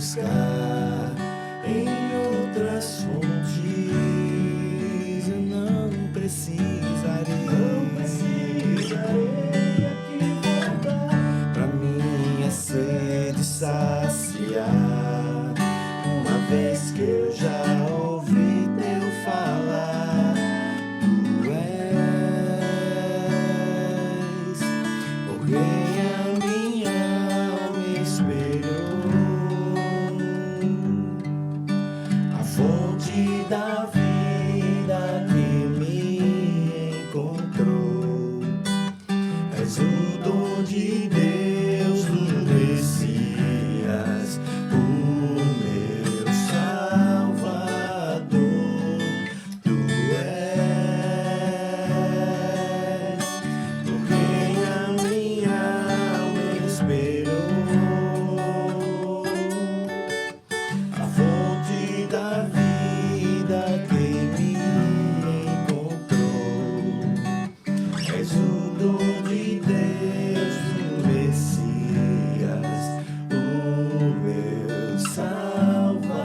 buscar em outras fontes. Eu não precisarei aqui voltar pra minha sede saciar. Uma vez que eu já ouvi teu falar, tu és por quem a minha alma esperou, a fonte da vida que me encontrou. És o dom de Deus, o Messias, o meu Salvador. Tu és por quem a minha alma esperou, a fonte da vida que me encontrou. És o dom de Deus, o Messias, o meu Salvador.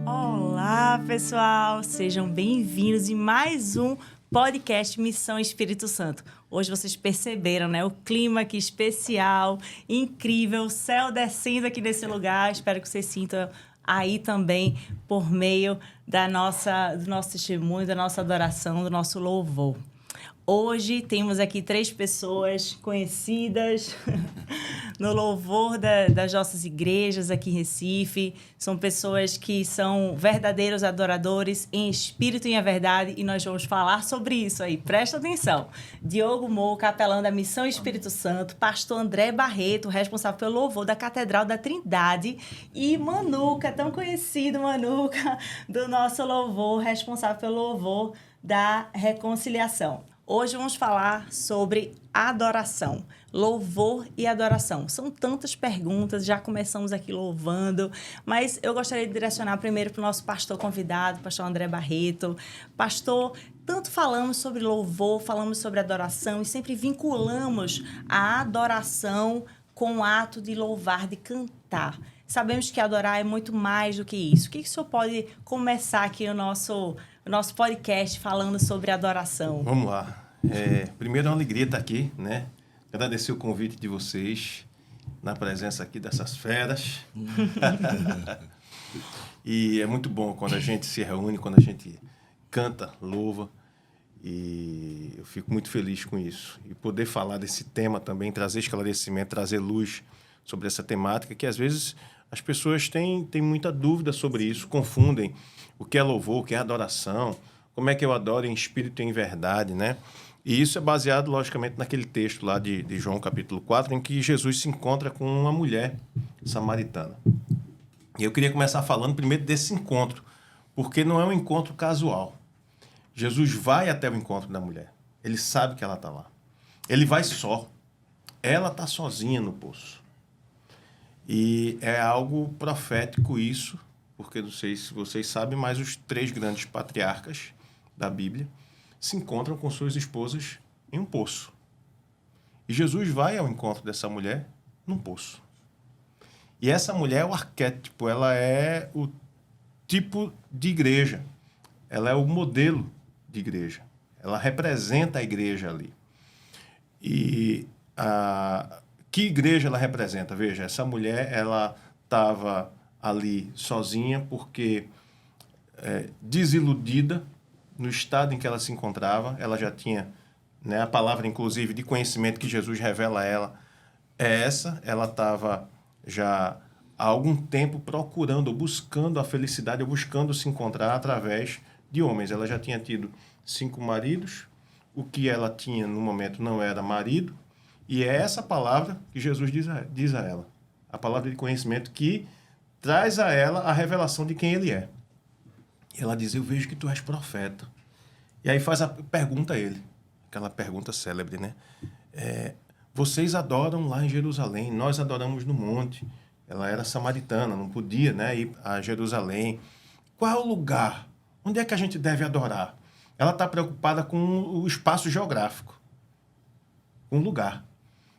Olá, pessoal! Sejam bem-vindos em mais um podcast Missão Espírito Santo. Hoje vocês perceberam, né? O clima aqui especial, incrível, o céu descendo aqui nesse lugar. Espero que vocês sintam aí também por meio do nosso testemunho, da nossa adoração, do nosso louvor. Hoje temos aqui 3 pessoas conhecidas no louvor das nossas igrejas aqui em Recife. São pessoas que são verdadeiros adoradores em espírito e em verdade, e nós vamos falar sobre isso aí. Presta atenção. Diogo Moura, capelão da Missão Espírito Santo, pastor André Barreto, responsável pelo louvor da Catedral da Trindade, e Manuca, tão conhecido Manuca, do nosso louvor, responsável pelo louvor da Reconciliação. Hoje vamos falar sobre adoração, louvor e adoração. São tantas perguntas, já começamos aqui louvando, mas eu gostaria de direcionar primeiro para o nosso pastor convidado, pastor André Barreto. Pastor, tanto falamos sobre louvor, falamos sobre adoração e sempre vinculamos a adoração com o ato de louvar, de cantar. Sabemos que adorar é muito mais do que isso. O que o senhor pode começar aqui o nosso podcast falando sobre adoração? Vamos lá. Primeiro é uma alegria estar aqui, né? Agradecer o convite de vocês, na presença aqui dessas feras. E é muito bom quando a gente se reúne, quando a gente canta, louva. E eu fico muito feliz com isso. E poder falar desse tema também, trazer esclarecimento, trazer luz sobre essa temática, que às vezes as pessoas têm muita dúvida sobre isso, confundem o que é louvor, o que é adoração, como é que eu adoro em espírito e em verdade, né? E isso é baseado, logicamente, naquele texto lá de João, capítulo 4, em que Jesus se encontra com uma mulher samaritana. E eu queria começar falando primeiro desse encontro, porque não é um encontro casual. Jesus vai até o encontro da mulher. Ele sabe que ela está lá. Ele vai só. Ela está sozinha no poço. E é algo profético isso, porque não sei se vocês sabem, mas os 3 grandes patriarcas da Bíblia se encontram com suas esposas em um poço. E Jesus vai ao encontro dessa mulher num poço. E essa mulher é o arquétipo, ela é o tipo de igreja. Ela é o modelo de igreja. Ela representa a igreja ali. E que igreja ela representa? Veja, essa mulher, ela estava ali sozinha porque desiludida no estado em que ela se encontrava. Ela já tinha, né, a palavra, inclusive, de conhecimento que Jesus revela a ela é essa. Ela estava já há algum tempo procurando, buscando a felicidade, buscando se encontrar através de homens. Ela já tinha tido 5 maridos. O que ela tinha no momento não era marido. E é essa palavra que Jesus diz a ela. A palavra de conhecimento que traz a ela a revelação de quem ele é. E ela diz, eu vejo que tu és profeta. E aí faz a pergunta a ele. Aquela pergunta célebre, né? Vocês adoram lá em Jerusalém, nós adoramos no monte. Ela era samaritana, não podia, né, ir a Jerusalém. Qual é o lugar? Onde é que a gente deve adorar? Ela está preocupada com o espaço geográfico, com o lugar.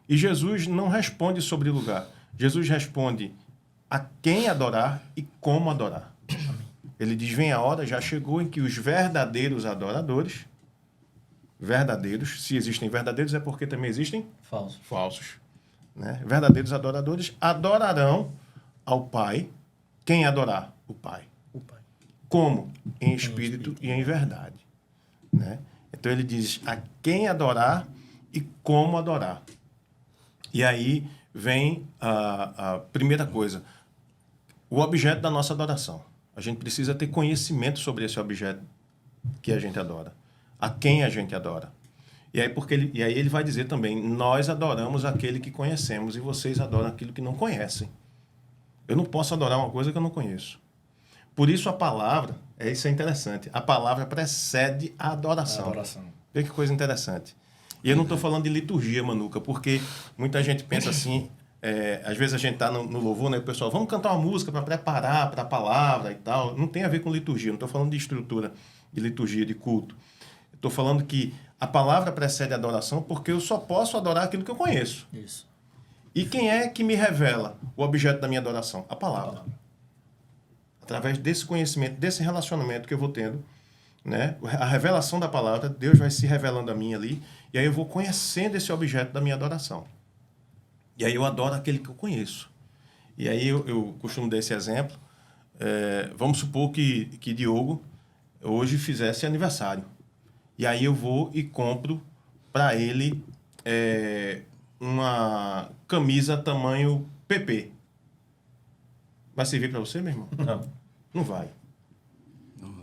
E Jesus não responde sobre lugar. Jesus responde a quem adorar e como adorar. Ele diz, vem a hora, já chegou, em que os verdadeiros adoradores, verdadeiros, se existem verdadeiros é porque também existem falsos, né? Verdadeiros adoradores adorarão ao Pai. Quem adorar? O Pai. Como? Em espírito e em verdade, né? Então ele diz a quem adorar e como adorar. E aí vem a primeira coisa, o objeto da nossa adoração. A gente precisa ter conhecimento sobre esse objeto que a gente adora, a quem a gente adora. E aí ele vai dizer também, nós adoramos aquele que conhecemos e vocês adoram aquilo que não conhecem. Eu não posso adorar uma coisa que eu não conheço. Por isso a palavra, isso é interessante, a palavra precede a adoração. Vê que coisa interessante. E eu não estou falando de liturgia, Manuca, porque muita gente pensa assim, às vezes a gente está no louvor, né, o pessoal, vamos cantar uma música para preparar para a palavra e tal. Não tem a ver com liturgia, não estou falando de estrutura de liturgia, de culto. Estou falando que a palavra precede a adoração porque eu só posso adorar aquilo que eu conheço. Isso. E quem é que me revela o objeto da minha adoração? A palavra. Através desse conhecimento, desse relacionamento que eu vou tendo, né? A revelação da palavra, Deus vai se revelando a mim ali, e aí eu vou conhecendo esse objeto da minha adoração. E aí eu adoro aquele que eu conheço. E aí eu costumo dar esse exemplo. Vamos supor que Diogo hoje fizesse aniversário. E aí eu vou e compro para ele uma camisa tamanho PP. Vai servir para você, meu irmão? Não. Não vai.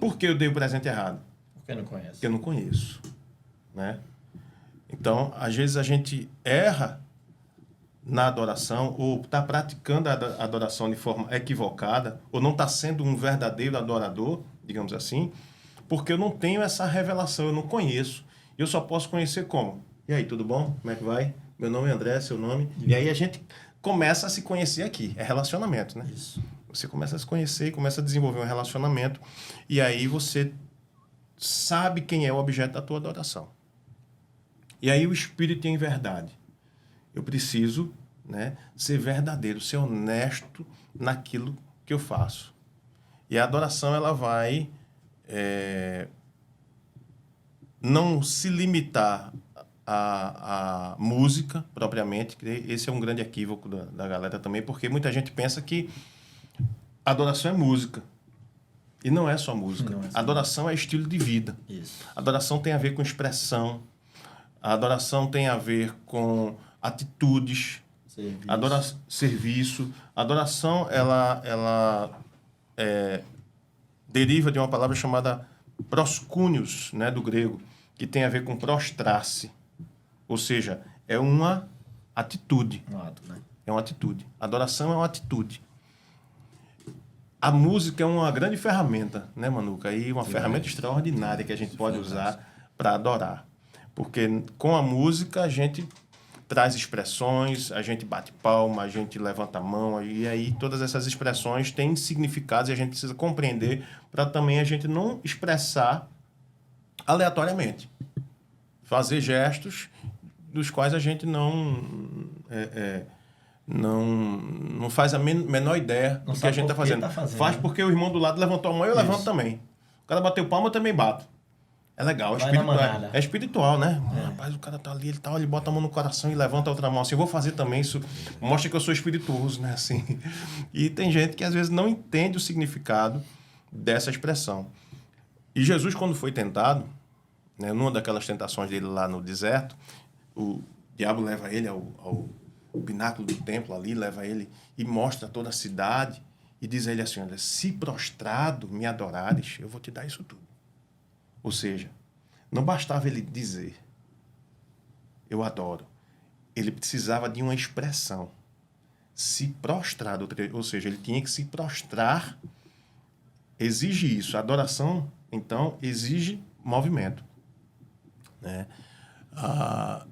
Por que eu dei o presente errado? Porque não conhece. Porque eu não conheço, né? Então, às vezes a gente erra na adoração ou está praticando a adoração de forma equivocada ou não está sendo um verdadeiro adorador, digamos assim, porque eu não tenho essa revelação, eu não conheço. Eu só posso conhecer como? E aí, tudo bom? Como é que vai? Meu nome é André, seu nome? E aí a gente começa a se conhecer aqui. É relacionamento, né? Isso. Você começa a se conhecer e começa a desenvolver um relacionamento. E aí você sabe quem é o objeto da tua adoração. E aí o Espírito em verdade. Eu preciso, né, ser verdadeiro, ser honesto naquilo que eu faço. E a adoração, ela vai não se limitar à música propriamente, que esse é um grande equívoco da galera também, porque muita gente pensa que adoração é música. E não é só música. Adoração é estilo de vida. Isso. Adoração tem a ver com expressão. A adoração tem a ver com atitudes. Serviço. A adoração, ela deriva de uma palavra chamada proskunios, né, do grego, que tem a ver com prostrar-se. Ou seja, é uma atitude. Um ato, né? É uma atitude. Adoração é uma atitude. A música é uma grande ferramenta, né, Manuca? E uma ferramenta extraordinária que a gente pode usar para adorar. Porque com a música a gente traz expressões, a gente bate palma, a gente levanta a mão, e aí todas essas expressões têm significados e a gente precisa compreender para também a gente não expressar aleatoriamente. Fazer gestos dos quais a gente não faz a menor ideia do que a gente está fazendo. Faz porque o irmão do lado levantou a mão e eu levanto também. O cara bateu palma, eu também bato. É legal, é espiritual, né? Rapaz, o cara tá ali, ele bota a mão no coração e levanta a outra mão. Assim, eu vou fazer também isso. Mostra que eu sou espirituoso, né? Assim. E tem gente que às vezes não entende o significado dessa expressão. E Jesus, quando foi tentado, né, numa daquelas tentações dele lá no deserto, o diabo leva ele ao pináculo do templo ali, leva ele e mostra toda a cidade e diz a ele assim, olha, se prostrado me adorares, eu vou te dar isso tudo. Ou seja, não bastava ele dizer, eu adoro. Ele precisava de uma expressão. Se prostrar, ou seja, ele tinha que se prostrar, exige isso. A adoração, então, exige movimento, né?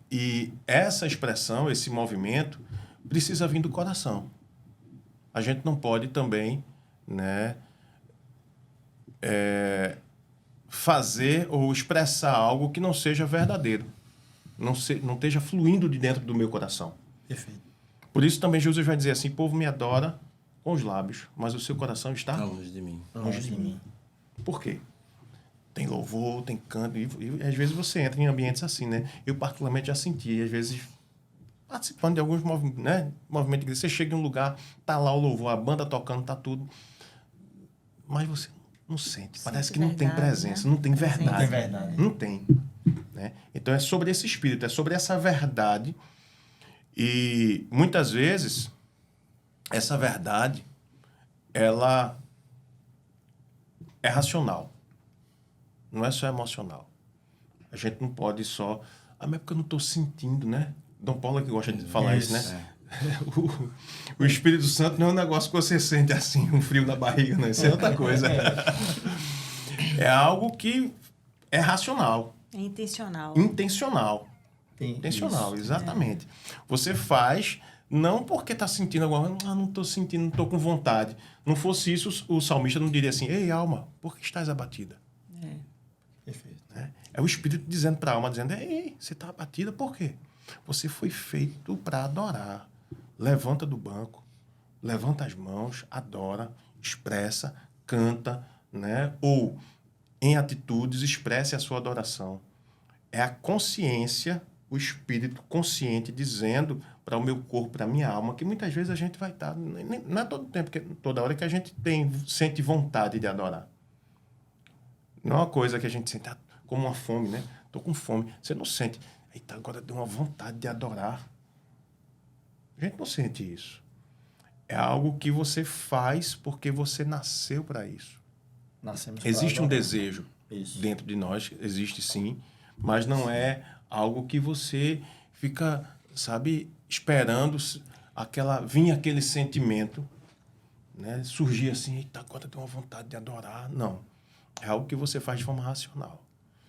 E essa expressão, esse movimento, precisa vir do coração. A gente não pode também, né, fazer ou expressar algo que não seja verdadeiro, não esteja fluindo de dentro do meu coração. Perfeito. Por isso também Jesus vai dizer assim, o povo me adora com os lábios, mas o seu coração está Longe de mim. longe de mim. Por quê? Tem louvor, tem canto, e às vezes você entra em ambientes assim, né? Eu particularmente já senti, às vezes, participando de alguns movimentos de igreja, você chega em um lugar, tá lá o louvor, a banda tocando, tá tudo, mas você não sente, parece que não tem verdade, presença, né? não tem verdade. Não tem verdade. Não tem. Né? Então é sobre esse espírito, é sobre essa verdade, e muitas vezes essa verdade, ela é racional. Não é só emocional. A gente não pode só... mas é porque eu não estou sentindo, né? Dom Paulo é que gosta de falar isso, né? O Espírito Santo não é um negócio que você sente assim, um frio na barriga, não. Isso é outra coisa. É algo que é racional. É intencional. Intencional. Intencional, Isso. exatamente. Você faz não porque está sentindo alguma coisa, não estou sentindo, não estou com vontade. Não fosse isso, o salmista não diria assim, ei, alma, por que estás abatida? Perfeito. Né? É o Espírito dizendo para a alma, dizendo, ei, você está abatida por quê? Você foi feito para adorar. Levanta do banco, levanta as mãos, adora, expressa, canta, né? Ou, em atitudes, expresse a sua adoração. É a consciência, o Espírito consciente dizendo para o meu corpo, para a minha alma, que muitas vezes a gente vai estar... Não é todo tempo, toda hora que a gente sente vontade de adorar. Não é uma coisa que a gente sente como uma fome, né? Estou com fome. Você não sente. Eita, agora deu uma vontade de adorar. A gente não sente isso. É algo que você faz porque você nasceu para isso. Nascemos para Existe um adorar. desejo Isso. dentro de nós, existe sim, mas não é algo que você fica, sabe, esperando vir aquele sentimento, né? Surgir assim, eita, agora deu uma vontade de adorar. Não. É algo que você faz de forma racional.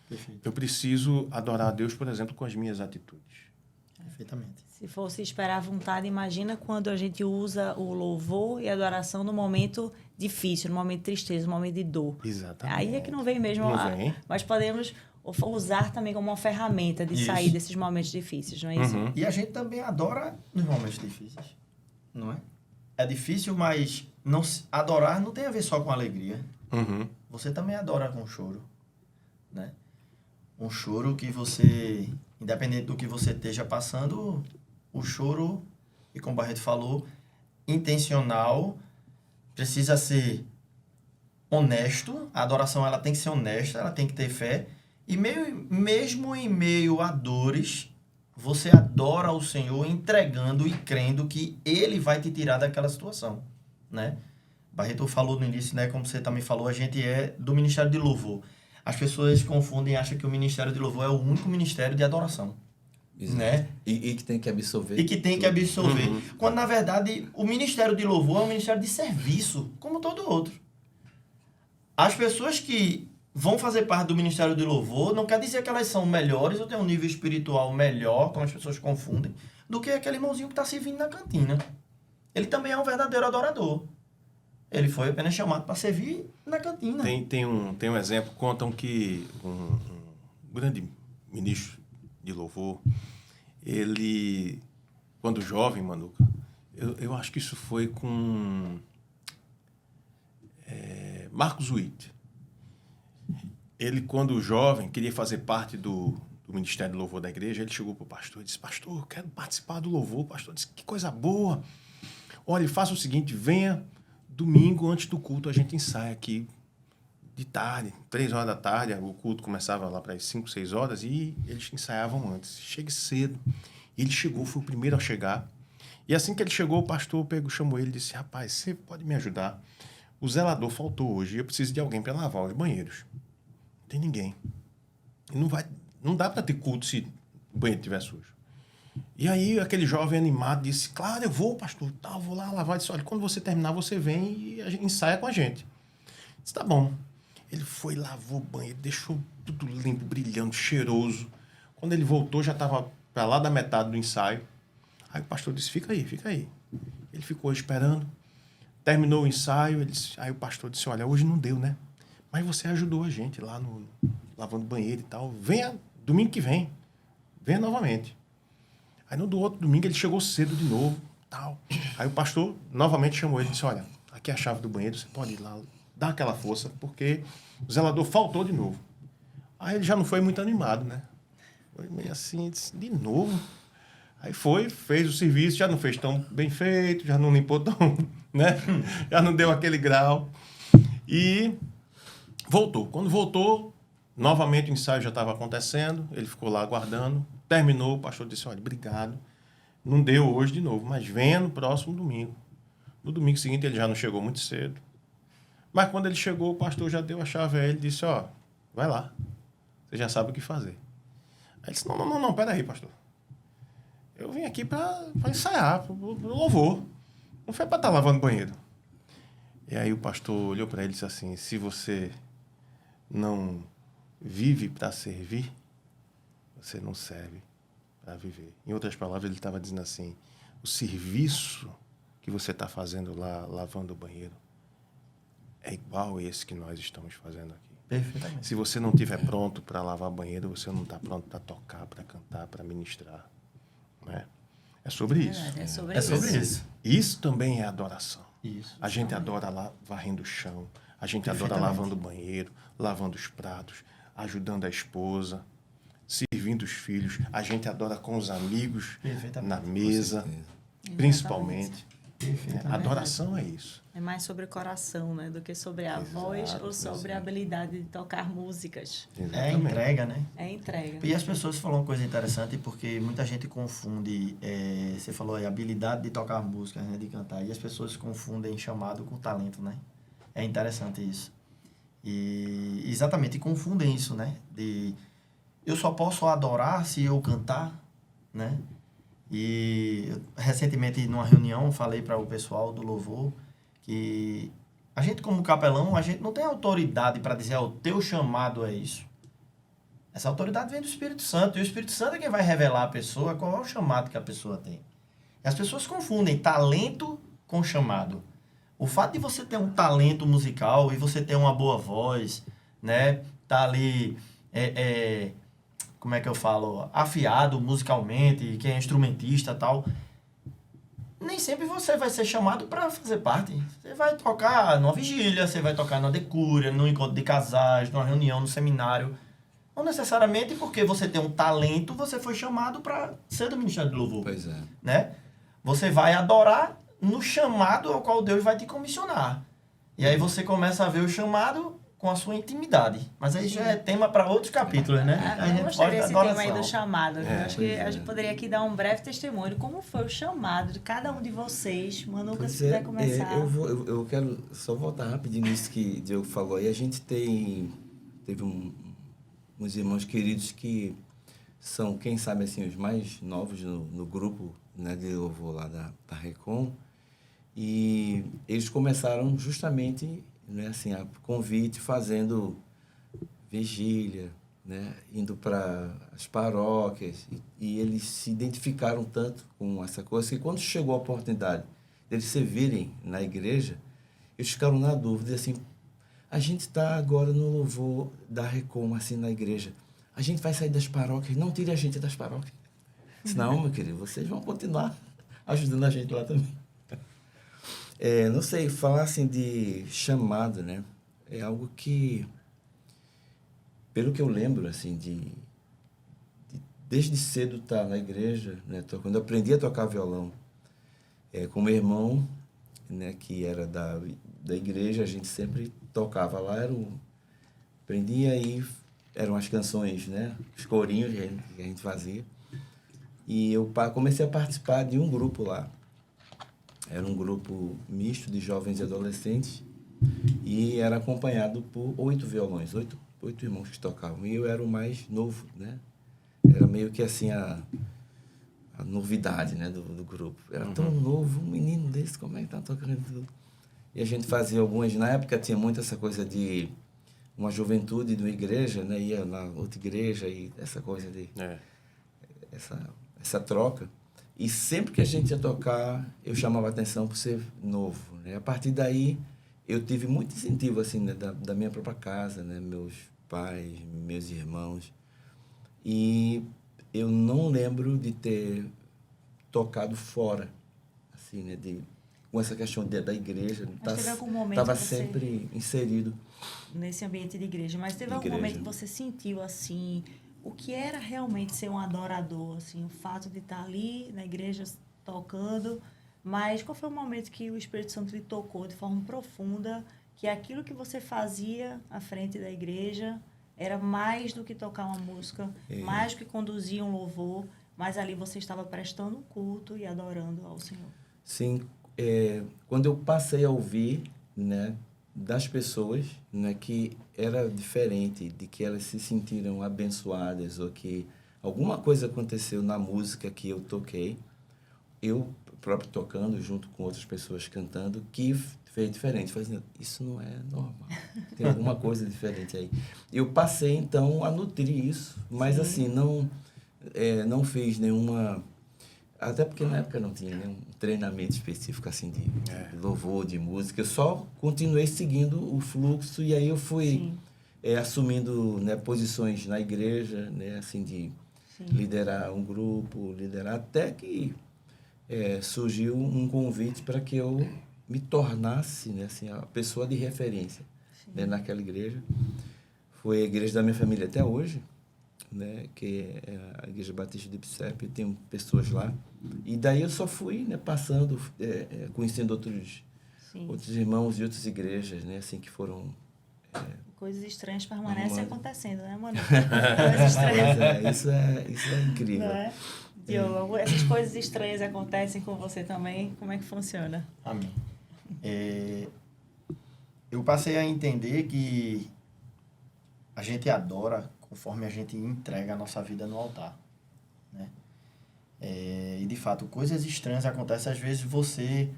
Perfeito. Eu preciso adorar a Deus, por exemplo, com as minhas atitudes. Perfeitamente. Se fosse esperar a vontade, imagina quando a gente usa o louvor e a adoração no momento difícil, no momento de tristeza, no momento de dor. Exatamente. Aí é que não vem mesmo. Não vem. Mas podemos usar também como uma ferramenta de Isso. sair desses momentos difíceis, não é isso? Uhum. E a gente também adora nos momentos difíceis, não é? É difícil, mas adorar não tem a ver só com alegria. Uhum. Você também adora com choro, né? Um choro que você, independente do que você esteja passando, o choro, e como o Barreto falou, intencional, precisa ser honesto. A adoração ela tem que ser honesta, ela tem que ter fé. E mesmo em meio a dores, você adora o Senhor entregando e crendo que Ele vai te tirar daquela situação, né? Barreto falou no início, né? Como você também falou, a gente é do Ministério de Louvor. As pessoas confundem e acham que o Ministério de Louvor é o único ministério de adoração, Exato. né? E que tem que absorver. E que tem que absorver. Quando, na verdade, o Ministério de Louvor é um ministério de serviço, como todo outro. As pessoas que vão fazer parte do Ministério de Louvor não quer dizer que elas são melhores ou têm um nível espiritual melhor, como as pessoas confundem, do que aquele irmãozinho que está servindo na cantina. Ele também é um verdadeiro adorador. Ele foi apenas chamado para servir na cantina. Tem um exemplo, contam que um grande ministro de louvor, ele, quando jovem, Manuca, eu acho que isso foi com Marcos Witt. Ele, quando jovem, queria fazer parte do Ministério do Louvor da igreja, ele chegou para o pastor e disse, pastor, eu quero participar do louvor. O pastor disse, que coisa boa. Olha, faça o seguinte, venha domingo, antes do culto, a gente ensaia aqui de tarde, 3 horas da tarde, o culto começava lá para as 5, 6 horas, e eles ensaiavam antes. Chegue cedo. Ele chegou, foi o primeiro a chegar. E assim que ele chegou, o pastor chamou ele e disse, rapaz, você pode me ajudar? O zelador faltou hoje, eu preciso de alguém para lavar os banheiros. Não tem ninguém. Não dá para ter culto se o banheiro estiver sujo. E aí, aquele jovem animado disse, claro, eu vou, pastor, tá, vou lá lavar. Ele disse, olha, quando você terminar, você vem e ensaia com a gente. Eu disse, tá bom. Ele foi, lavou o banheiro, deixou tudo limpo, brilhando, cheiroso. Quando ele voltou, já estava para lá da metade do ensaio. Aí o pastor disse, fica aí, fica aí. Ele ficou esperando. Terminou o ensaio, aí o pastor disse, olha, hoje não deu, né? Mas você ajudou a gente lá lavando banheiro e tal. Venha domingo que vem. Venha novamente. Aí no outro domingo ele chegou cedo de novo, tal. Aí o pastor novamente chamou ele e disse, olha, aqui é a chave do banheiro, você pode ir lá, dar aquela força, porque o zelador faltou de novo. Aí ele já não foi muito animado, né? Foi meio assim, disse, de novo? Aí foi, fez o serviço, já não fez tão bem feito, já não limpou tão, né? Já não deu aquele grau. E voltou. Quando voltou, novamente o ensaio já estava acontecendo, ele ficou lá aguardando, terminou, o pastor disse, olha, obrigado, não deu hoje de novo, mas venha no próximo domingo. No domingo seguinte ele já não chegou muito cedo, mas quando ele chegou, o pastor já deu a chave a ele e disse, ó, vai lá, você já sabe o que fazer. Aí ele disse, não, peraí, pastor. Eu vim aqui para ensaiar, pro louvor. Não foi para estar lavando banheiro. E aí o pastor olhou para ele e disse assim, se você não vive para servir, você não serve para viver. Em outras palavras, ele estava dizendo assim, o serviço que você está fazendo lá, lavando o banheiro, é igual esse que nós estamos fazendo aqui. Perfeitamente. Se você não estiver pronto para lavar banheiro, você não está pronto para tocar, para cantar, para ministrar. Né? É sobre isso. É sobre É isso. sobre isso. Isso também é adoração. Isso. A gente adora lá varrendo o chão, a gente adora Perfeitamente. lavando o banheiro, lavando os pratos, ajudando a esposa, servindo os filhos. A gente adora com os amigos Perfeitamente. na mesa, certeza. principalmente. Perfeitamente. Adoração é isso. É mais sobre o coração, né? Do que sobre a Exato, voz ou sobre a habilidade de tocar músicas. É entrega, né? É entrega. E as pessoas falam uma coisa interessante, porque muita gente confunde, você falou aí, habilidade de tocar música, né, de cantar, e as pessoas confundem chamado com talento, né? É interessante isso. E exatamente, confundem isso, né? De eu só posso adorar se eu cantar, né? E eu, recentemente, numa reunião, falei para o pessoal do louvor que a gente, como capelão, a gente não tem autoridade para dizer, o teu chamado é isso. Essa autoridade vem do Espírito Santo. E o Espírito Santo é quem vai revelar à pessoa qual é o chamado que a pessoa tem. E as pessoas confundem talento com chamado. O fato de você ter um talento musical e você ter uma boa voz, né? Tá ali, como é que eu falo? Afiado musicalmente, quem é instrumentista e tal. Nem sempre você vai ser chamado para fazer parte. Você vai tocar numa vigília, você vai tocar na decúria, num encontro de casais, numa reunião, no seminário. Não necessariamente porque você tem um talento, você foi chamado para ser do Ministério do Louvor. Pois é. Né? Você vai adorar no chamado ao qual Deus vai te comissionar. E aí você começa a ver o chamado com a sua intimidade. Mas aí já é tema para outros capítulos, né? Ah, Aí a eu gente gostei pode desse adoração. tema aí do chamado. Eu acho que pois a é. gente poderia aqui dar um breve testemunho de como foi o chamado de cada um de vocês. Manuca, se Pois quiser começar. eu quero só voltar rapidinho nisso que o Diogo falou. E a gente teve uns irmãos queridos que são, quem sabe, assim, os mais novos no grupo, né, de louvor lá da Recon. E eles começaram justamente, né, assim, a convite, fazendo vigília, né, indo para as paróquias. E eles se identificaram tanto com essa coisa que quando chegou a oportunidade deles servirem na igreja, eles ficaram na dúvida, assim, a gente está agora no louvor da Recom, assim, na igreja. A gente vai sair das paróquias, não tire a gente das paróquias. Senão, meu querido, vocês vão continuar ajudando a gente lá também. Não sei, falar assim de chamado, né? É algo que, pelo que eu lembro, assim, desde cedo estar na igreja, né? Quando eu aprendi a tocar violão, com meu irmão, né, que era da igreja, a gente sempre tocava lá, aprendia aí, eram as canções, né, os corinhos que a gente fazia. E eu comecei a participar de um grupo lá. Era um grupo misto de jovens e adolescentes e era acompanhado por 8 violões, 8 irmãos que tocavam. E eu era o mais novo, né? Era meio que assim a novidade, né, do grupo. Era tão novo, um menino desse, como é que tá tocando tudo? E a gente fazia algumas, na época tinha muito essa coisa de uma juventude de uma igreja, né, ia na outra igreja e essa coisa de essa troca. E sempre que a gente ia tocar, eu chamava a atenção por ser novo, né? A partir daí, eu tive muito incentivo, assim, né, da minha própria casa, né, meus pais, meus irmãos. E eu não lembro de ter tocado fora, assim, né? Com essa questão da igreja. Mas teve algum momento Estava que você- sempre inserido. Nesse ambiente de igreja, mas teve De algum igreja. momento que você sentiu assim o que era realmente ser um adorador, assim, o fato de estar ali na igreja tocando, mas qual foi o momento que o Espírito Santo lhe tocou de forma profunda, que aquilo que você fazia à frente da igreja era mais do que tocar uma música, mais do que conduzir um louvor, mas ali você estava prestando um culto e adorando ao Senhor. Sim, quando eu passei a ouvir, né, das pessoas, né, que era diferente, de que elas se sentiram abençoadas ou que alguma coisa aconteceu na música que eu toquei, eu próprio tocando junto com outras pessoas cantando, que fez diferente. Falei assim, isso não é normal, tem alguma coisa diferente aí. Eu passei então a nutrir isso, mas Sim. assim, não fiz nenhuma... Até porque na época não tinha nenhum treinamento específico assim de louvor, de música. Eu só continuei seguindo o fluxo e aí eu fui assumindo, né, posições na igreja, né, assim de liderar um grupo, liderar até que surgiu um convite para que eu me tornasse, né, assim, a pessoa de referência, né, naquela igreja. Foi a igreja da minha família até hoje, né, que é a Igreja Batista de Ipsep, eu tenho pessoas lá. E daí eu só fui, né, passando, conhecendo outros irmãos de outras igrejas, né, assim, que foram... Coisas estranhas permanecem acontecendo, né, mano? Coisas estranhas. Isso é incrível. Não é? Diogo, essas coisas estranhas acontecem com você também? Como é que funciona? Amém. Eu passei a entender que a gente adora conforme a gente entrega a nossa vida no altar, né? E, de fato, coisas estranhas acontecem. Às vezes você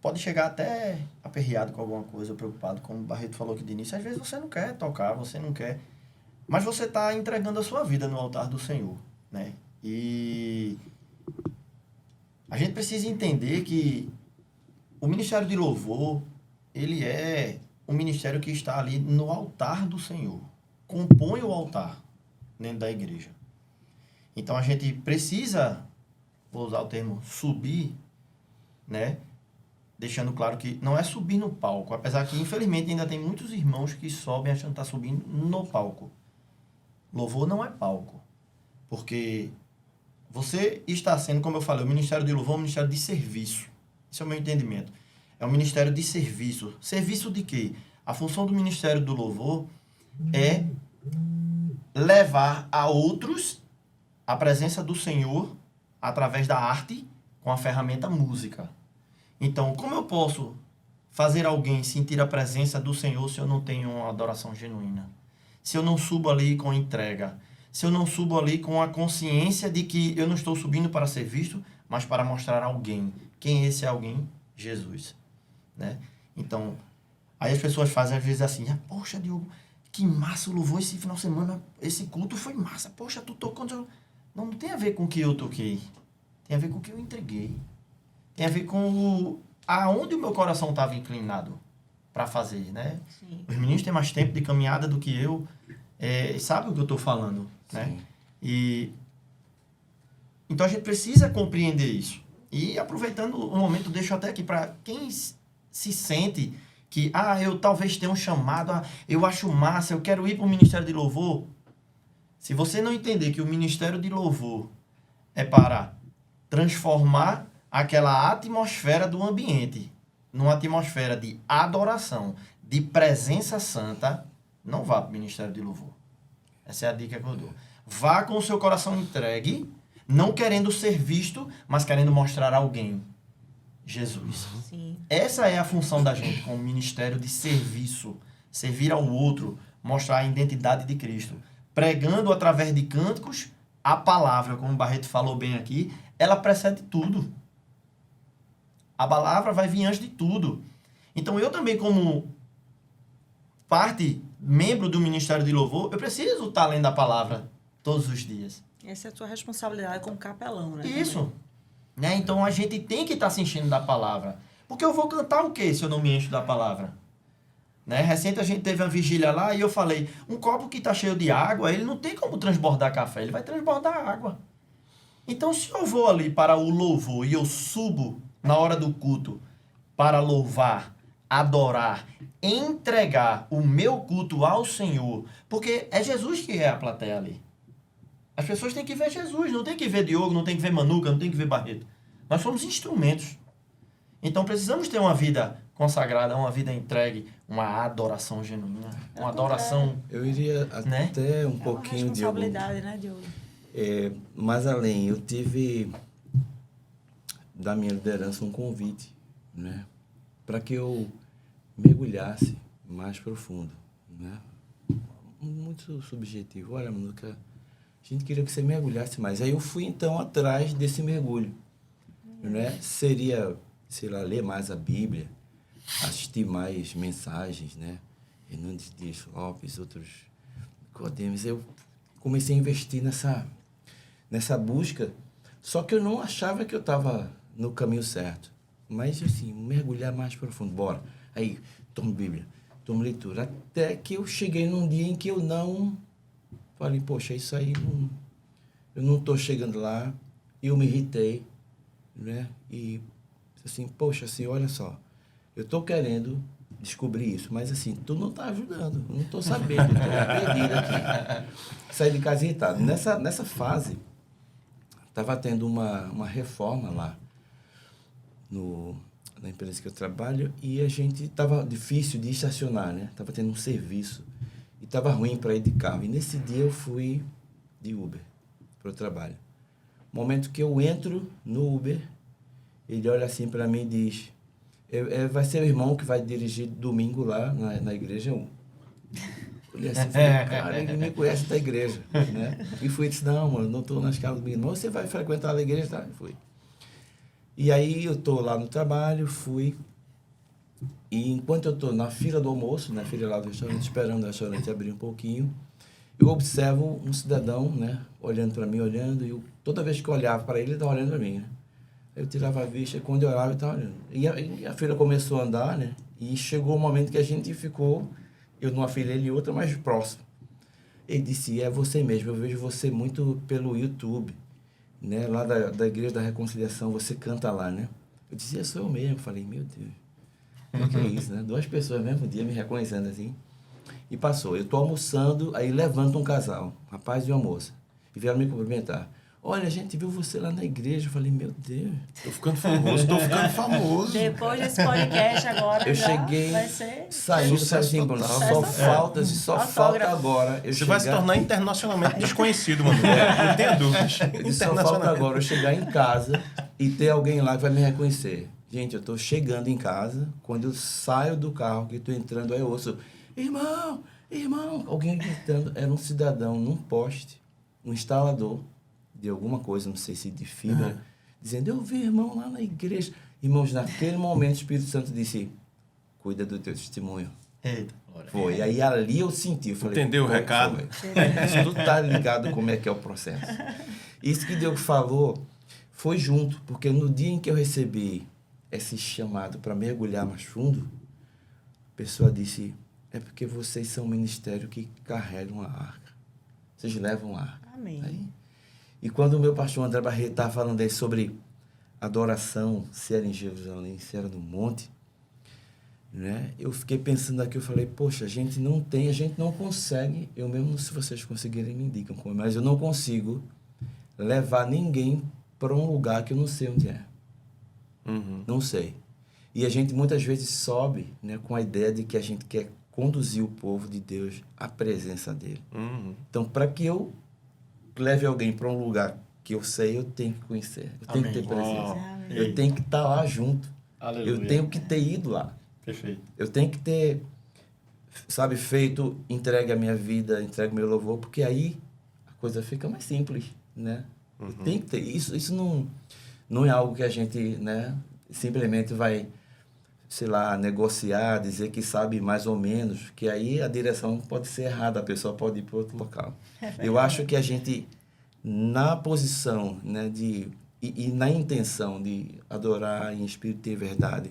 pode chegar até aperreado com alguma coisa, preocupado, como o Barreto falou aqui de início. Às vezes você não quer tocar, você não quer... Mas você está entregando a sua vida no altar do Senhor, né? E a gente precisa entender que o Ministério de Louvor, ele é um ministério que está ali no altar do Senhor. Compõe o altar dentro da igreja. Então, a gente precisa, vou usar o termo, subir, né? Deixando claro que não é subir no palco, apesar que, infelizmente, ainda tem muitos irmãos que sobem achando que está subindo no palco. Louvor não é palco, porque você está sendo, como eu falei, o Ministério de Louvor é um ministério de serviço. Esse é o meu entendimento. É um ministério de serviço. Serviço de quê? A função do Ministério do Louvor é levar a outros a presença do Senhor através da arte com a ferramenta música. Então, como eu posso fazer alguém sentir a presença do Senhor se eu não tenho uma adoração genuína? Se eu não subo ali com entrega? Se eu não subo ali com a consciência de que eu não estou subindo para ser visto, mas para mostrar alguém. Quem é esse alguém? Jesus, né? Então, aí as pessoas fazem às vezes assim, poxa, Diogo, que massa o louvor esse final de semana, esse culto foi massa, poxa, tu tocou... Não tem a ver com o que eu toquei, tem a ver com o que eu entreguei, tem a ver com aonde o meu coração estava inclinado para fazer, né? Sim. Os meninos têm mais tempo de caminhada do que eu, sabe o que eu estou falando, né? Então a gente precisa compreender isso. E aproveitando o momento, deixo até aqui para quem se sente que, eu talvez tenha um chamado, eu acho massa, eu quero ir para o Ministério de Louvor. Se você não entender que o Ministério de Louvor é para transformar aquela atmosfera do ambiente numa atmosfera de adoração, de presença santa, não vá para o Ministério de Louvor. Essa é a dica que eu dou. Vá com o seu coração entregue, não querendo ser visto, mas querendo mostrar a alguém. Jesus. Sim. Essa é a função da gente como ministério de serviço. Servir ao outro, mostrar a identidade de Cristo. Pregando através de cânticos, a palavra, como o Barreto falou bem aqui, ela precede tudo. A palavra vai vir antes de tudo. Então eu também, como membro do Ministério de Louvor, eu preciso estar lendo a palavra todos os dias. Essa é a tua responsabilidade como capelão, né? Isso. Né? Então a gente tem que estar se enchendo da palavra. Porque eu vou cantar o quê se eu não me encho da palavra? Né? Recente a gente teve uma vigília lá e eu falei, um copo que está cheio de água, ele não tem como transbordar café, ele vai transbordar água. Então, se eu vou ali para o louvor e eu subo na hora do culto para louvar, adorar, entregar o meu culto ao Senhor, porque é Jesus que é a plateia ali. As pessoas têm que ver Jesus, não tem que ver Diogo, não tem que ver Manuca, não tem que ver Barreto. Nós somos instrumentos. Então precisamos ter uma vida consagrada, uma vida entregue, uma adoração genuína, uma adoração... Eu iria né? até um É uma pouquinho, Diogo, responsabilidade, né, Diogo? mais além. Eu tive da minha liderança um convite, né, para que eu mergulhasse mais profundo, né? Muito subjetivo. Olha, Manuca, a gente queria que você mergulhasse mais. Aí eu fui, então, atrás desse mergulho, né? Seria, sei lá, ler mais a Bíblia, assistir mais mensagens, né? Hernandes Dias Lopes, outros Codemes. Eu comecei a investir nessa busca, só que eu não achava que eu estava no caminho certo. Mas, assim, mergulhar mais profundo. Bora. Aí, tomo Bíblia, tomo leitura. Até que eu cheguei num dia em que eu não... Falei, poxa, isso aí não... Eu não estou chegando lá. Eu me irritei, né? E, assim, poxa, assim, olha só. Eu estou querendo descobrir isso, mas, assim, tu não está ajudando. Eu não estou sabendo. Estou perdido aqui. Saí de casa irritado. Nessa fase, estava tendo uma reforma lá na empresa que eu trabalho, e a gente estava difícil de estacionar, né? Estava tendo um serviço e estava ruim para ir de carro. E nesse dia eu fui de Uber para o trabalho. No momento que eu entro no Uber, ele olha assim para mim e diz: vai ser o irmão que vai dirigir domingo lá na igreja 1. Olhei assim, falei, cara, ele me conhece da igreja, né? E fui e disse: não, mano, não estou na escala do menino. Mas você vai frequentar a igreja? Tá? Fui. E aí eu estou lá no trabalho, fui, e enquanto eu estou na fila do almoço, na fila lá do restaurante, esperando o restaurante abrir um pouquinho, eu observo um cidadão, né, olhando para mim, olhando, e toda vez que eu olhava para ele estava olhando para mim, né? Eu tirava a vista, e quando eu olhava, ele estava olhando. E a fila começou a andar, né, e chegou o momento que a gente ficou, eu numa fila, ele em outra, mais próximo. Ele disse: é você mesmo, eu vejo você muito pelo YouTube, né, lá da Igreja da Reconciliação, você canta lá, né? Eu disse: sou eu mesmo. Falei: meu Deus, o que é isso, né? 2 pessoas no mesmo dia me reconhecendo assim. E passou. Eu estou almoçando, aí levanta um casal, um rapaz e uma moça, e vieram me cumprimentar. Olha, a gente viu você lá na igreja. Eu falei: meu Deus. Tô ficando famoso. Depois desse podcast agora, Eu já cheguei vai ser... saindo, Sucesso assim, total. só falta agora. Você vai se tornar internacionalmente desconhecido, mano. Não tenha dúvidas. Só falta agora eu chegar em casa e ter alguém lá que vai me reconhecer. Gente, eu estou chegando em casa, quando eu saio do carro, que estou entrando, aí eu ouço: irmão, alguém gritando. Era um cidadão num poste, um instalador de alguma coisa, não sei se de fibra, dizendo: eu vi irmão lá na igreja. Irmãos, naquele momento o Espírito Santo disse: cuida do teu testemunho. Eita. Foi. Aí ali eu senti. Eu falei: entendeu o recado? Isso tudo tá ligado como é que é o processo. Isso que Deus falou foi junto, porque no dia em que eu recebi esse chamado para mergulhar mais fundo, a pessoa disse: é porque vocês são um ministério que carregam a arca. Vocês levam a arca. Amém. Aí, e quando o meu pastor André Barreto estava falando aí sobre adoração, se era em Jerusalém, se era no monte, né? Eu fiquei pensando aqui, eu falei: poxa, a gente não consegue, eu mesmo, se vocês conseguirem me indicam como, mas eu não consigo levar ninguém para um lugar que eu não sei onde é. Não sei. E a gente muitas vezes sobe, né, com a ideia de que a gente quer conduzir o povo de Deus à presença dele. Então, para que eu leve alguém para um lugar que eu sei, eu tenho que conhecer, eu tenho que ter presença. Eu tenho que estar lá junto. Aleluia. Eu tenho que ter ido lá. Perfeito. Eu tenho que ter, sabe, feito, entregue a minha vida, entregue meu louvor, porque aí a coisa fica mais simples, né? Tem que ter isso. Isso não é algo que a gente, né, simplesmente vai, sei lá, negociar, dizer que sabe mais ou menos, que aí a direção pode ser errada, a pessoa pode ir para outro local. Eu acho que a gente, na posição, né, e na intenção de adorar em espírito e verdade,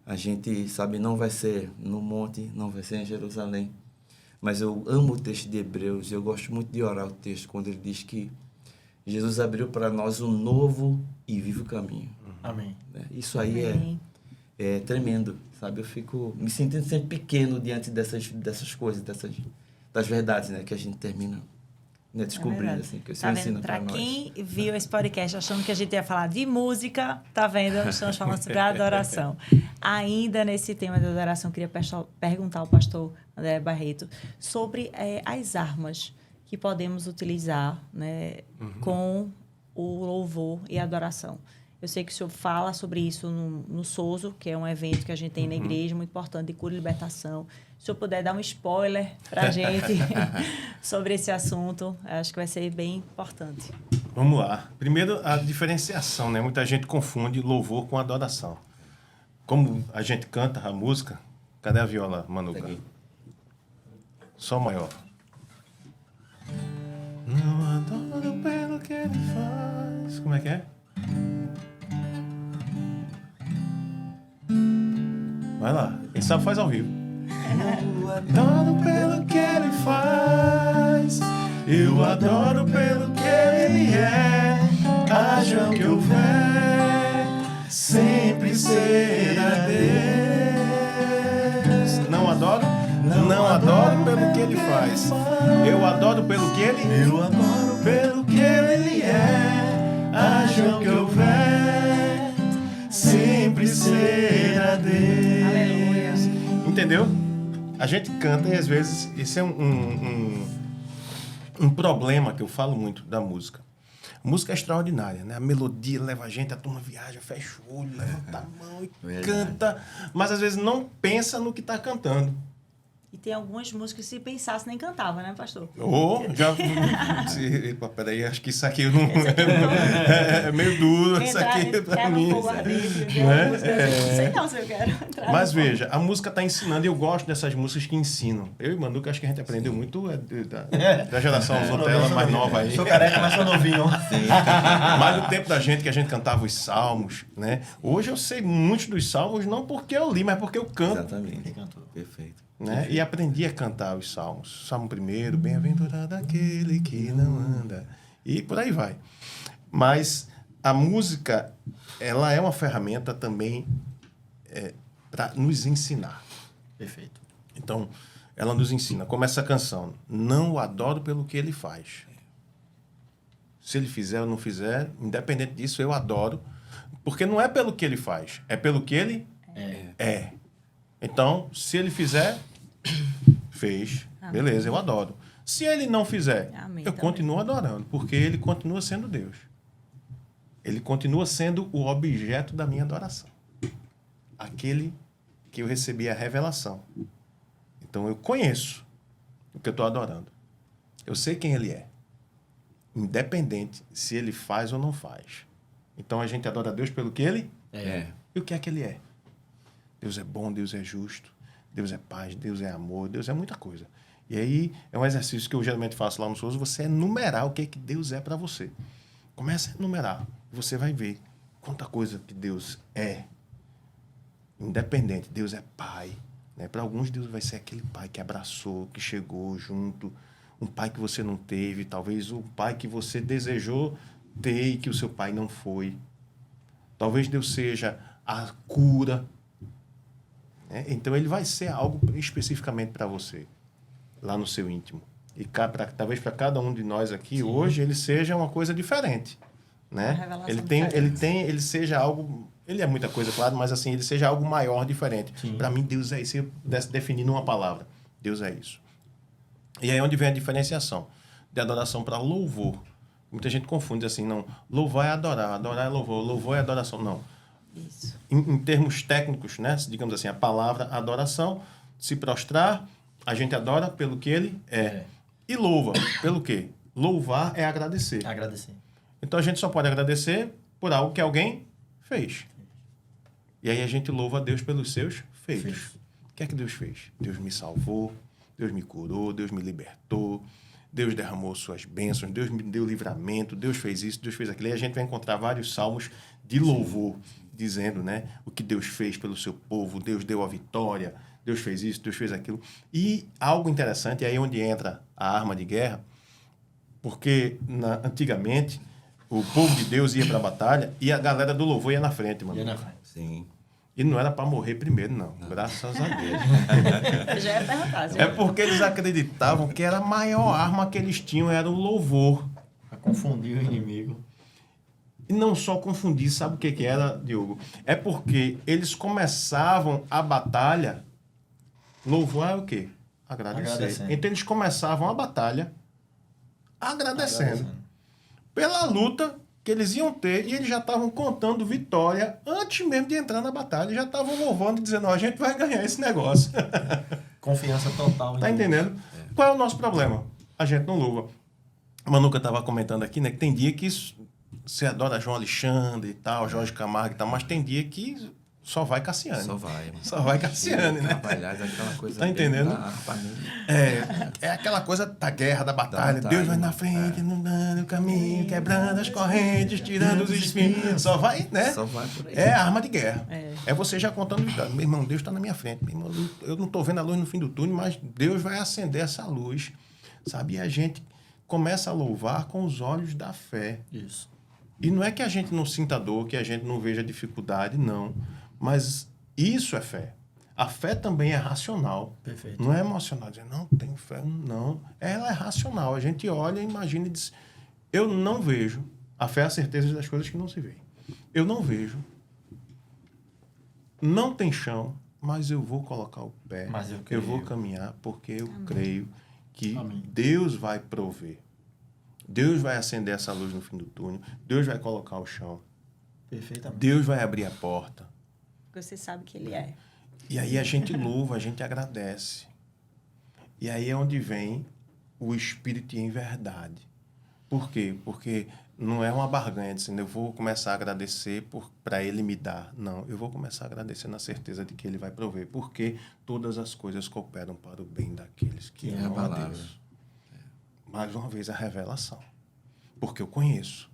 a gente, sabe, não vai ser no monte, não vai ser em Jerusalém. Mas eu amo o texto de Hebreus, eu gosto muito de orar o texto quando ele diz que Jesus abriu para nós um novo e vivo caminho. Amém. Né? Isso aí Amém. é tremendo, sabe? Eu fico me sentindo sempre pequeno diante dessas coisas, das verdades, né? Que a gente termina, né, descobrindo, verdade. assim, que o Tá Senhor vendo? ensina Pra para nós. quem viu esse podcast achando que a gente ia falar de música, tá vendo? Estamos falando sobre a adoração. Ainda nesse tema da adoração, eu queria perguntar ao pastor André Barreto sobre as armas que podemos utilizar, né, com o louvor e a adoração. Eu sei que o senhor fala sobre isso no Souzo, que é um evento que a gente tem na igreja, muito importante, de cura e libertação. Se o senhor puder dar um spoiler para a gente sobre esse assunto, acho que vai ser bem importante. Vamos lá. Primeiro, a diferenciação, né? Muita gente confunde louvor com adoração. Como a gente canta a música, cadê a viola, Manuca? Aqui. Sol maior. Não adoro pelo que ele faz. Como é que é? Vai lá. Quem sabe faz ao vivo. Eu adoro pelo que ele faz. Eu adoro pelo que ele é. Haja o que houver, sempre será Deus. Não adoro? Não adoro pelo que ele faz. Eu adoro pelo que ele. Eu adoro pelo que ele é. Haja o que houver, sempre será Deus. Aleluia. Entendeu? A gente canta e às vezes isso é um problema que eu falo muito da música. A música é extraordinária, né? A melodia leva a gente, a turma viaja, fecha o olho, levanta a mão e canta, mas às vezes não pensa no que está cantando. E tem algumas músicas que se pensasse nem cantava, né, pastor? Peraí, acho que isso aqui não é meio duro, isso aqui para mim. Não sei não se eu quero entrar. Mas veja, a música está ensinando, e eu gosto dessas músicas que ensinam. Eu e Manu, que acho que a gente aprendeu muito da geração Nutella mais nova aí. Sou careca, mas sou novinho. Mas no tempo da gente, que a gente cantava os salmos, né? Hoje eu sei muitos dos salmos, não porque eu li, mas porque eu canto. Exatamente. Perfeito. Né? E aprendi a cantar os salmos. Salmo 1, bem-aventurado aquele que não anda. E por aí vai. Mas a música, ela é uma ferramenta também para nos ensinar. Perfeito. Então, ela nos ensina. Como essa canção. Não o adoro pelo que ele faz. Se ele fizer ou não fizer, independente disso, eu adoro. Porque não é pelo que ele faz, é pelo que ele é. Então, se ele fizer, fez. Amém. Beleza, eu adoro. Se ele não fizer, Amém, eu também. continuo adorando, porque ele continua sendo Deus. Ele continua sendo o objeto da minha adoração. Aquele que eu recebi a revelação. Então, eu conheço o que eu estou adorando. Eu sei quem ele é. Independente se ele faz ou não faz. Então, a gente adora a Deus pelo que ele É. e o que é que ele é. Deus é bom, Deus é justo, Deus é paz, Deus é amor, Deus é muita coisa. E aí é um exercício que eu geralmente faço lá no Souza, você enumerar o que é que Deus é para você. Começa a enumerar, você vai ver quanta coisa que Deus é. Independente, Deus é pai. Né? Para alguns, Deus vai ser aquele pai que abraçou, que chegou junto, um pai que você não teve, talvez um pai que você desejou ter e que o seu pai não foi. Talvez Deus seja a cura. Então, ele vai ser algo especificamente para você, lá no seu íntimo. E talvez para cada um de nós aqui, hoje, ele seja uma coisa diferente. Né? Uma revelação Ele seja algo... Ele é muita coisa, claro, mas assim, ele seja algo maior, diferente. Para mim, Deus é isso. Se eu pudesse definir numa palavra, Deus é isso. E aí é onde vem a diferenciação de adoração para louvor. Muita gente confunde assim, não. Louvar é adorar, adorar é louvor, louvor é adoração. Não. Isso. Em termos técnicos, né? Digamos assim, a palavra adoração, se prostrar, a gente adora pelo que ele é. E louva pelo quê? Louvar é agradecer. Agradecer. Então a gente só pode agradecer por algo que alguém fez. E aí a gente louva a Deus pelos seus feitos. O que é que Deus fez? Deus me salvou, Deus me curou, Deus me libertou, Deus derramou suas bênçãos, Deus me deu livramento, Deus fez isso, Deus fez aquilo. E a gente vai encontrar vários salmos de louvor, dizendo, né, o que Deus fez pelo seu povo, Deus deu a vitória, Deus fez isso, Deus fez aquilo. E algo interessante, aí onde entra a arma de guerra, porque antigamente o povo de Deus ia para a batalha e a galera do louvor ia na frente, mano. Ia na frente. Sim. E não era para morrer primeiro, não. Graças a Deus. Já ia perguntar. É porque eles acreditavam que era a maior arma que eles tinham, era o louvor. Para confundir o inimigo. E não só confundir, sabe o que era, Diogo? É porque eles começavam a batalha, louvor é o quê? Agradecer. Então eles começavam a batalha agradecendo pela luta que eles iam ter, e eles já estavam contando vitória antes mesmo de entrar na batalha, já estavam louvando e dizendo, a gente vai ganhar esse negócio. Confiança total. Tá entendendo? Qual é o nosso problema? A gente não louva. A Manuca estava comentando aqui, né, que tem dia que você adora João Alexandre e tal, Jorge Camargo e tal, mas tem dia que só vai Cassiane. Só vai Cassiane, né? Trabalhar aquela coisa. Tá entendendo? É aquela coisa da guerra, da batalha. Deus vai na frente, inundando o caminho, quebrando as correntes, tirando os espinhos. Só vai, né? Só vai por aí. É a arma de guerra. É você já contando vitória. Meu irmão, Deus está na minha frente. Meu irmão, eu não estou vendo a luz no fim do túnel, mas Deus vai acender essa luz, sabe? E a gente começa a louvar com os olhos da fé. Isso. E não é que a gente não sinta dor, que a gente não veja dificuldade, não. Mas isso é fé. A fé também é racional. Perfeito. Não é emocional. Dizer, não, tenho fé. Não. Ela é racional. A gente olha, imagina e diz, eu não vejo. A fé é a certeza das coisas que não se veem. Eu não vejo. Não tem chão, mas eu vou colocar o pé. Mas eu Eu creio. vou caminhar porque eu creio que Amém. Deus vai prover. Deus vai acender essa luz no fim do túnel. Deus vai colocar o chão. Perfeitamente. Deus vai abrir a porta. Porque você sabe que ele é. E aí a gente louva, a gente agradece. E aí é onde vem o Espírito em verdade. Por quê? Porque não é uma barganha dizendo eu vou começar a agradecer para Ele me dar. Não, eu vou começar a agradecer na certeza de que Ele vai prover. Porque todas as coisas cooperam para o bem daqueles que É a amam a palavra. Deus. Mais uma vez a revelação. Porque eu conheço.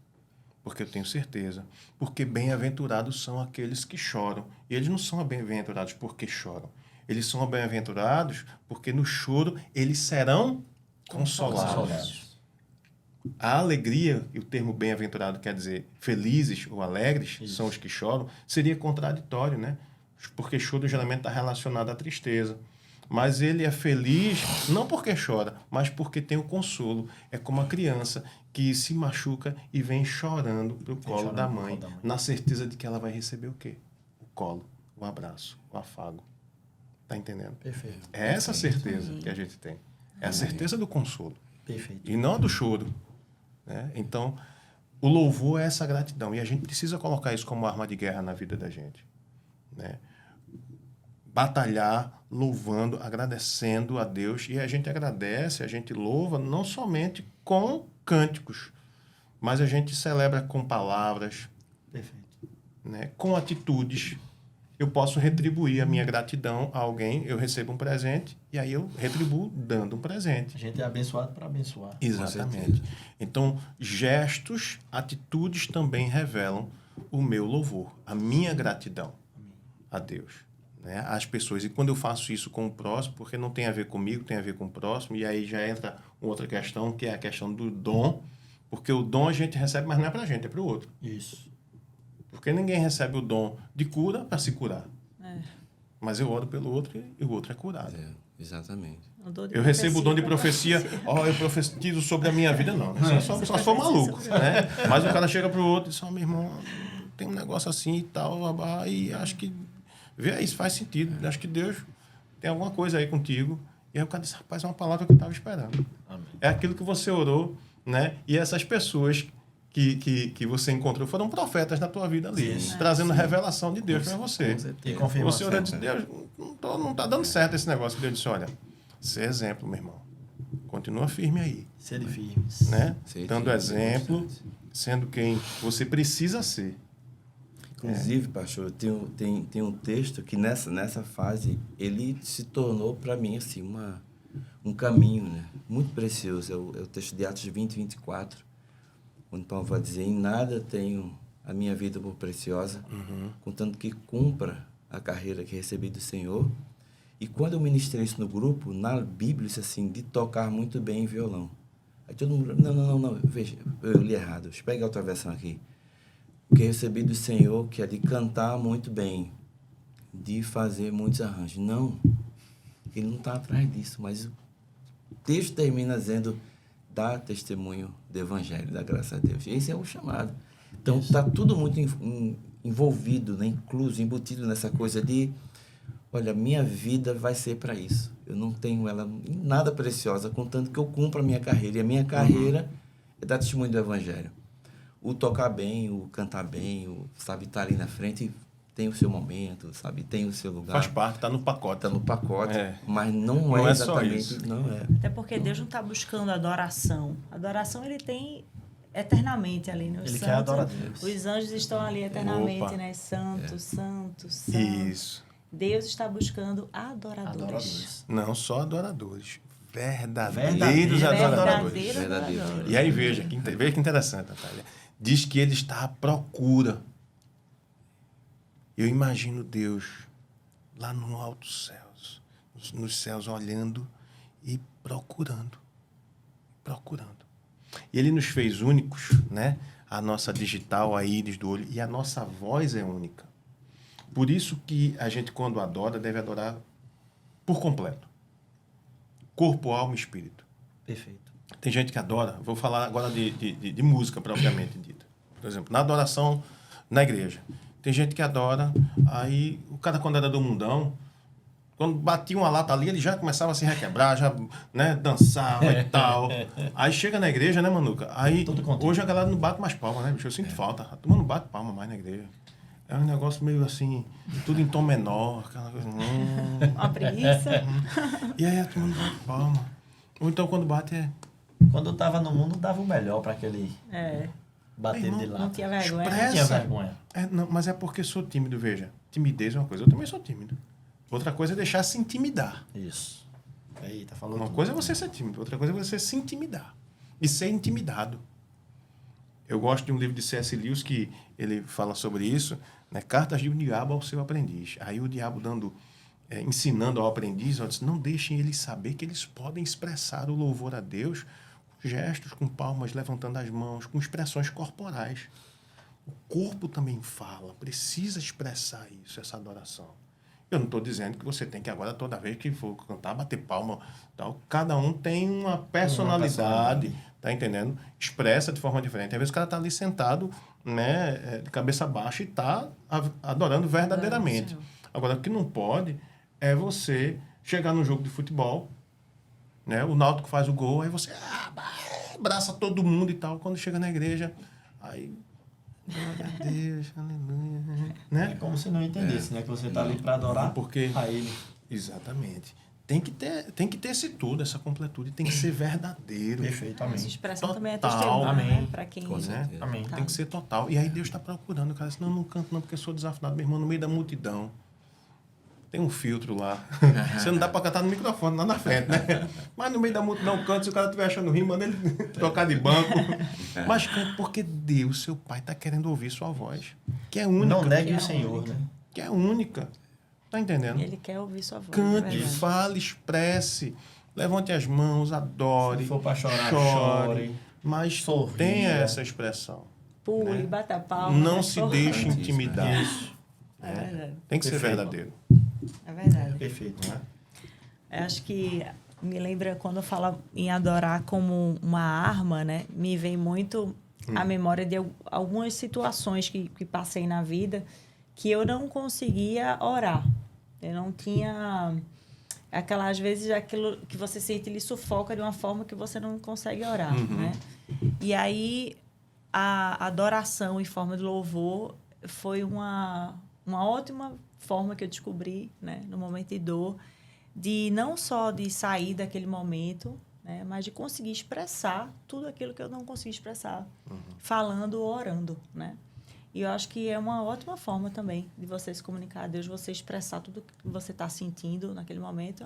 Porque eu tenho certeza. Porque bem-aventurados são aqueles que choram. E eles não são bem-aventurados porque choram. Eles são bem-aventurados porque no choro eles serão consolados. A alegria, e o termo bem-aventurado quer dizer felizes ou alegres, são os que choram, seria contraditório, né? Porque choro geralmente está relacionado à tristeza. Mas ele é feliz não porque chora, mas porque tem o consolo. É como a criança que se machuca e vem chorando para o colo da mãe, na certeza de que ela vai receber o quê? O colo, o abraço, o afago. Tá entendendo? Perfeito. É essa certeza que a gente tem. É a certeza do consolo. Perfeito. E não a do choro. Né? Então, o louvor é essa gratidão. E a gente precisa colocar isso como arma de guerra na vida da gente. Né? Batalhar, louvando, agradecendo a Deus. E a gente agradece, a gente louva não somente com cânticos, mas a gente celebra com palavras, Perfeito. né? Com atitudes. Eu posso retribuir a minha gratidão a alguém, eu recebo um presente, e aí eu retribuo dando um presente. A gente é abençoado para abençoar. Exatamente. Então, gestos, atitudes também revelam o meu louvor, a minha gratidão a Deus, né? Às pessoas. E quando eu faço isso com o próximo, porque não tem a ver comigo, tem a ver com o próximo, e aí já entra outra questão, que é a questão do dom, porque o dom a gente recebe, mas não é para a gente, é para o outro. Isso. Porque ninguém recebe o dom de cura para se curar. É. Mas eu oro pelo outro e o outro é curado. Exatamente. Eu recebo o dom de profecia, eu profetizo sobre a minha vida, não. Só se for maluco, né? Mas o cara chega pro outro e diz, meu irmão, tem um negócio assim e tal, e acho que, vê aí, isso faz sentido. Acho que Deus tem alguma coisa aí contigo. E aí o cara diz, rapaz, é uma palavra que eu estava esperando. Amém. É aquilo que você orou, né? E essas pessoas que você encontrou foram profetas na tua vida ali, trazendo revelação de Deus para você. E confirmação. Você orou de Deus, não está dando certo esse negócio. Deus disse, olha, você é exemplo, meu irmão. Continua firme aí. Sede firmes. Né? Sei, Dando sim, exemplo, bastante. sendo quem você precisa ser. Inclusive, pastor, tem um texto que nessa fase ele se tornou para mim assim um caminho, né? Muito precioso. É o texto de Atos 20, 24, onde Paulo vai dizer, em nada tenho a minha vida por preciosa, contanto que cumpra a carreira que recebi do Senhor. E quando eu ministrei isso no grupo, na Bíblia, isso assim, de tocar muito bem em violão. Aí todo mundo, não, veja, eu li errado, pegue a outra versão aqui. Que recebi do Senhor, que é de cantar muito bem, de fazer muitos arranjos. Não, ele não está atrás disso, mas o texto termina dizendo, dá testemunho do Evangelho, da graça a Deus. Esse é o chamado. Então, está tudo muito envolvido, né? Incluso, embutido nessa coisa de, olha, minha vida vai ser para isso. Eu não tenho ela em nada preciosa, contanto que eu cumpra a minha carreira. E a minha carreira é dar testemunho do Evangelho. O tocar bem, o cantar bem, o, sabe, estar ali na frente tem o seu momento, sabe, tem o seu lugar. Faz parte, está no pacote. Está no pacote, É. mas não Não é é só exatamente... isso. Não é. Até porque Deus não está buscando adoração. Adoração ele tem eternamente ali, né? Os Ele quer santos, adorar Deus. Os anjos estão ali eternamente, Opa. né? Santo, santo, santo. Isso. Deus está buscando adoradores. Adoradores. Não só adoradores. Verdadeiros Verdadeiros adoradores. Verdadeiros Verdadeiro. adoradores. E aí veja que interessante, Natália. Diz que ele está à procura. Eu imagino Deus lá no alto céus, nos céus olhando e procurando. E ele nos fez únicos, né? A nossa digital, a íris do olho, e a nossa voz é única. Por isso que a gente, quando adora, deve adorar por completo. Corpo, alma e espírito. Perfeito. Tem gente que adora, vou falar agora de música propriamente dita. Por exemplo, na adoração na igreja. Tem gente que adora, aí o cara quando era do mundão, quando batia uma lata ali, ele já começava a se requebrar, já, né, dançava e tal. Aí chega na igreja, né, Manuca? Aí Tudo contente. hoje a galera não bate mais palma, né, bicho? Eu sinto falta. A turma não bate palma mais na igreja. É um negócio meio assim, tudo em tom menor, aquela coisa. Uma preguiça. E aí a turma não bate palma. Ou então quando bate é. Quando eu tava no mundo, dava o melhor para aquele É. bater Meu de irmão, lá. Não tinha vergonha. Expressa. Não tinha vergonha. É, não, mas é porque sou tímido, veja. Timidez é uma coisa. Eu também sou tímido. Outra coisa é deixar se intimidar. Isso. Eita, falou Uma tudo. coisa é você ser tímido, outra coisa é você se intimidar. E ser intimidado. Eu gosto de um livro de C.S. Lewis que ele fala sobre isso, né? Cartas do diabo ao seu aprendiz. Aí o diabo ensinando ao aprendiz, ó, diz, não deixem eles saber que eles podem expressar o louvor a Deus com gestos, com palmas, levantando as mãos, com expressões corporais. O corpo também fala, precisa expressar isso, essa adoração. Eu não estou dizendo que você tem que agora, toda vez que for cantar, bater palma. Tal. Cada um tem uma personalidade, tá entendendo? Expressa de forma diferente. Às vezes o cara está ali sentado, né, de cabeça baixa e está adorando verdadeiramente. Agora, o que não pode é você chegar num jogo de futebol, né, o Náutico faz o gol, aí você abraça todo mundo e tal. Quando chega na igreja, aí... Glória a Deus, aleluia. Né? É como se não entendesse, né? Que você tá ali para adorar Porque... a ele. Exatamente. Tem que ter esse tudo, essa completude, tem que ser verdadeiro. Perfeito, Essa amém. expressão também é Total. testemunho, Amém. né? Para quem... Com Né? certeza. Amém. Tá. Tem que ser total. E aí Deus está procurando, o cara diz, não, não canto não, porque eu sou desafinado, meu irmão, no meio da multidão. Tem um filtro lá. Você não dá para cantar no microfone, lá na frente, né? Mas no meio da multidão, canta, se o cara estiver achando rima, manda ele tocar de banco. Mas canta porque Deus, seu Pai, está querendo ouvir sua voz. Que é única. Não negue que é o Senhor, única. né? Que é única. Tá entendendo? Ele quer ouvir sua voz. Cante, é verdade. fale, expresse. Levante as mãos, adore. Se for pra chorar, chore. chore. Mas Sorria. tenha essa expressão. Pule, né? bata a palma. Não né? se deixe Isso, intimidar. Isso. É verdade. Tem que ser Perfeito. verdadeiro. É verdade. Perfeito, né? Eu acho que me lembra quando eu falo em adorar como uma arma, né? Me vem muito a memória de algumas situações que passei na vida que eu não conseguia orar. Eu não tinha aquela, às vezes, aquilo que você sente, ele sufoca de uma forma que você não consegue orar, né? E aí, a adoração em forma de louvor foi uma ótima forma que eu descobri, né? No momento de dor, de não só de sair daquele momento, né? Mas de conseguir expressar tudo aquilo que eu não consegui expressar, falando ou orando, né? E eu acho que é uma ótima forma também de você se comunicar a Deus, você expressar tudo que você está sentindo naquele momento.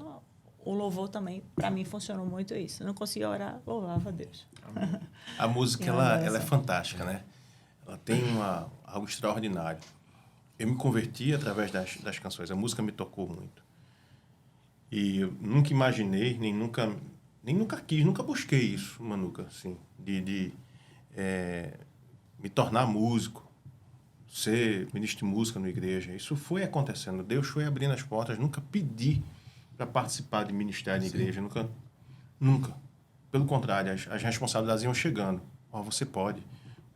O louvor também, para mim, funcionou muito isso. Eu não conseguia orar, louvava a Deus. A música, E a ela é adoração. fantástica, né? Ela tem algo extraordinário. Eu me converti através das canções. A música me tocou muito. E eu nunca imaginei, nem nunca Nem nunca quis, nunca busquei isso, Manuca, assim, de me tornar músico, ser ministro de música na igreja. Isso foi acontecendo. Deus foi abrindo as portas. Nunca pedi para participar de ministério na igreja. Nunca. Pelo contrário, as responsabilidades iam chegando. Você pode,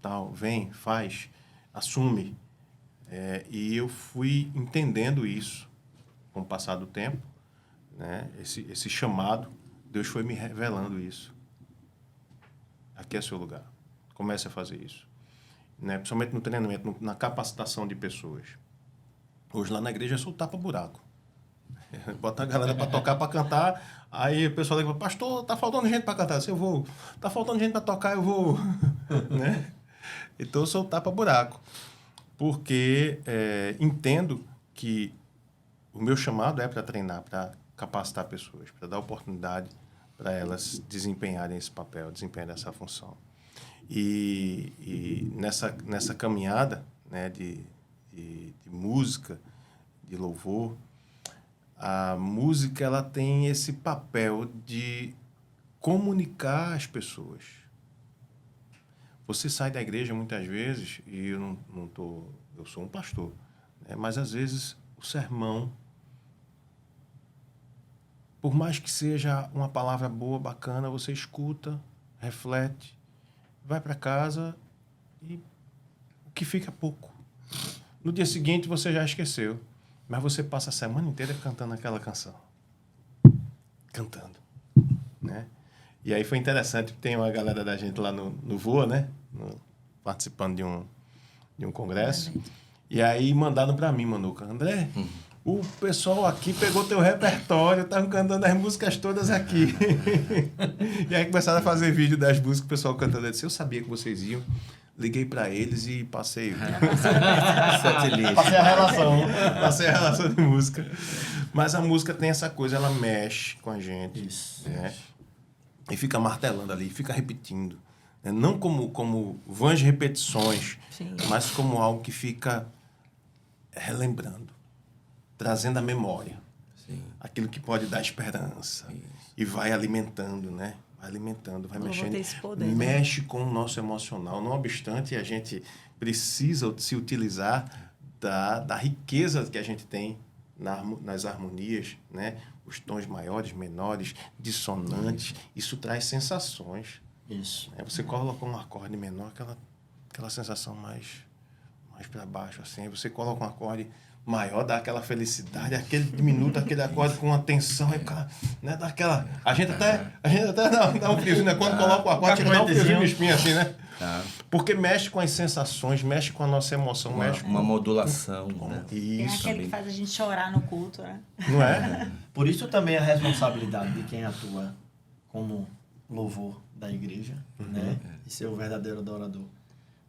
tal, vem, faz, assume. E eu fui entendendo isso com o passar do tempo, né? Esse chamado, Deus foi me revelando isso. Aqui é seu lugar. Comece a fazer isso. Né? Principalmente no treinamento, na capacitação de pessoas. Hoje lá na igreja é só tapa-buraco. Bota a galera para tocar, para cantar, aí o pessoal fala, pastor, tá faltando gente para cantar, eu vou. Tá faltando gente para tocar, eu vou. Né? Então eu sou tapa-buraco. Porque entendo que o meu chamado é para treinar, para capacitar pessoas, para dar oportunidade para elas desempenharem esse papel, desempenharem essa função. E nessa caminhada, né, de música, de louvor, a música ela tem esse papel de comunicar as pessoas. Você sai da igreja muitas vezes, e eu sou um pastor, né, mas às vezes o sermão, por mais que seja uma palavra boa, bacana, você escuta, reflete, vai para casa e o que fica é pouco. No dia seguinte você já esqueceu, mas você passa a semana inteira cantando aquela canção. Cantando, né? E aí foi interessante, tem uma galera da gente lá no VOA, né? Participando de um congresso. E aí mandaram para mim, Manuca, André, o pessoal aqui pegou teu repertório, estavam cantando as músicas todas aqui. E aí começaram a fazer vídeo das músicas, o pessoal cantando. Eu disse, eu sabia que vocês iam. Liguei para eles e passei. Passei a relação de música. Mas a música tem essa coisa, ela mexe com a gente. Isso. Né? E fica martelando ali, fica repetindo. Né? Não como vãs repetições, Sim. mas como algo que fica relembrando, trazendo a memória. Sim. Aquilo que pode dar esperança. Isso. E vai alimentando, né? Vai alimentando, vai mexendo. Esse poder, mexe com o nosso emocional. Não obstante, a gente precisa se utilizar da riqueza que a gente tem nas harmonias, né? Os tons maiores, menores, dissonantes. Isso traz sensações. Isso. Né? Você coloca um acorde menor, aquela sensação mais para baixo, assim. Aí você coloca um acorde maior, dá aquela felicidade, aquele diminuto, aquele acorde com uma tensão, aí, né, dá aquela... A gente até dá um friozinho, né? Quando coloca o acorde, chega a dar um friozinho no espinho, assim, né? Porque mexe com as sensações, mexe com a nossa emoção, mexe com... Uma modulação, né? Tem aquele que faz a gente chorar no culto, né? Não é? Por isso também a responsabilidade de quem atua como louvor da igreja, né? E ser o verdadeiro adorador.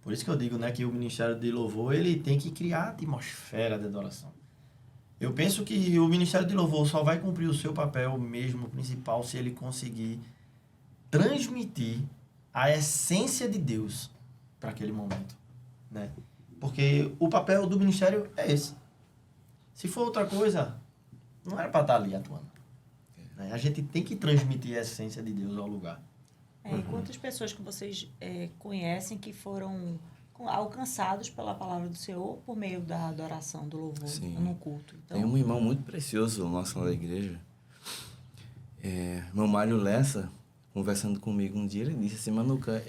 Por isso que eu digo, né, que o Ministério de Louvor ele tem que criar a atmosfera de adoração. Eu penso que o Ministério de Louvor só vai cumprir o seu papel mesmo principal se ele conseguir transmitir a essência de Deus para aquele momento, né? Porque o papel do ministério é esse. Se for outra coisa, não era para estar ali atuando. Né? A gente tem que transmitir a essência de Deus ao lugar. E quantas pessoas que vocês conhecem que foram alcançados pela palavra do Senhor por meio da adoração, do louvor, no culto? Então, tem um irmão muito precioso nosso lá da igreja, irmão Mário Lessa, conversando comigo um dia, ele disse assim, Manuca,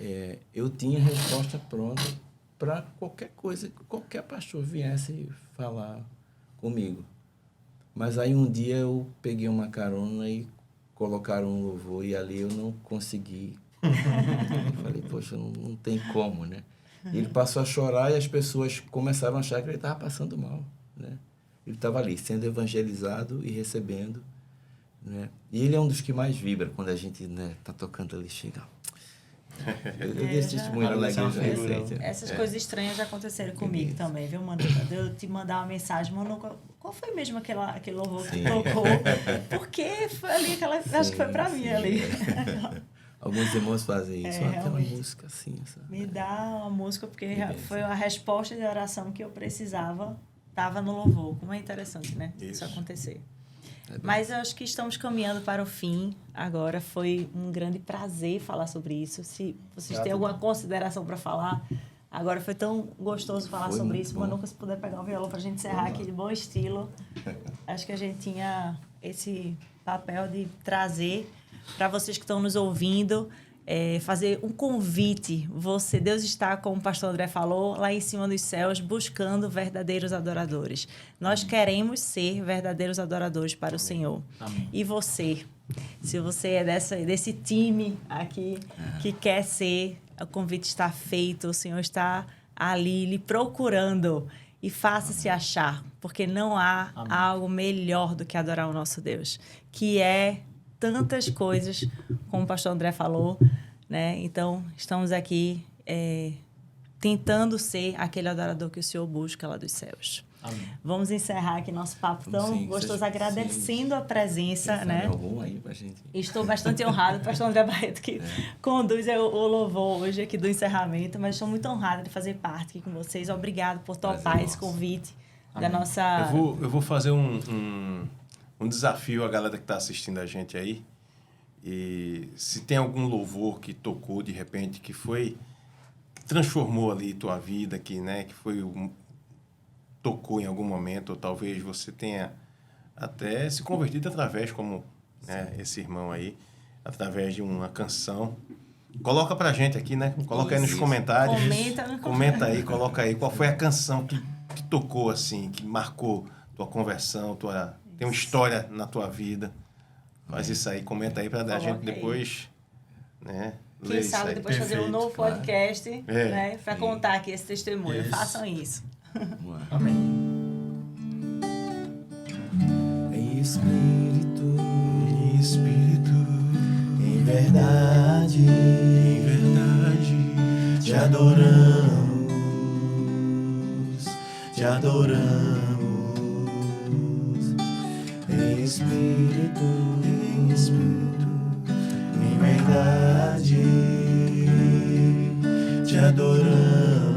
eu tinha resposta pronta para qualquer coisa que qualquer pastor viesse falar comigo. Mas aí um dia eu peguei uma carona e colocaram um louvor e ali eu não consegui. Eu falei, poxa, não tem como, né? E ele passou a chorar e as pessoas começaram a achar que ele estava passando mal, né? Ele estava ali, sendo evangelizado e recebendo, né? E ele é um dos que mais vibra quando a gente, né, tá tocando ali, chega. Eu dei esse testemunho lá na igreja recente. Essas coisas estranhas já aconteceram comigo também, viu, Manu? Eu te mandar uma mensagem, Manu, qual foi mesmo aquele louvor que tocou? Porque foi ali, acho que foi pra mim ali. Alguns irmãos fazem isso, aquela realmente. música assim. Sabe? Me dá uma música, porque foi a resposta de oração que eu precisava, estava no louvor. Como é interessante, né? Isso acontecer. Mas eu acho que estamos caminhando para o fim. Agora foi um grande prazer falar sobre isso. Se vocês têm alguma consideração para falar, agora foi tão gostoso falar sobre isso. Manuca, se puder pegar o violão para a gente encerrar aqui de bom estilo. Acho que a gente tinha esse papel de trazer para vocês que estão nos ouvindo, fazer um convite. Deus está, como o pastor André falou, lá em cima dos céus, buscando verdadeiros adoradores. Nós queremos ser verdadeiros adoradores para o Senhor. Amém. E você, se você é desse time aqui que quer ser, o convite está feito, o Senhor está ali lhe procurando. E faça-se achar, porque não há algo melhor do que adorar o nosso Deus, que é tantas coisas, como o pastor André falou, né? Então, estamos aqui tentando ser aquele adorador que o Senhor busca lá dos céus. Amém. Vamos encerrar aqui nosso papo tão gostoso, agradecendo a presença, né? Aí pra gente. Estou bastante honrada, o pastor André Barreto, que conduz o louvor hoje aqui do encerramento, mas estou muito honrada de fazer parte aqui com vocês. Obrigado por topar esse convite da nossa... Eu vou fazer um desafio à galera que está assistindo a gente aí. E se tem algum louvor que tocou de repente, que transformou ali tua vida, que tocou em algum momento, ou talvez você tenha até se convertido através, como esse irmão aí, através de uma canção. Coloca pra gente aqui, né? Coloca aí nos comentários. Comenta aí, coloca aí. Qual foi a canção que tocou, assim, que marcou tua conversão, tem uma história na tua vida. Faz isso aí, comenta aí pra a gente depois, né? Quem sabe depois fazer um novo podcast, né? Pra contar aqui esse testemunho. Façam isso. Amém. Espírito, em verdade, te adoramos, em Espírito, em verdade, te adoramos,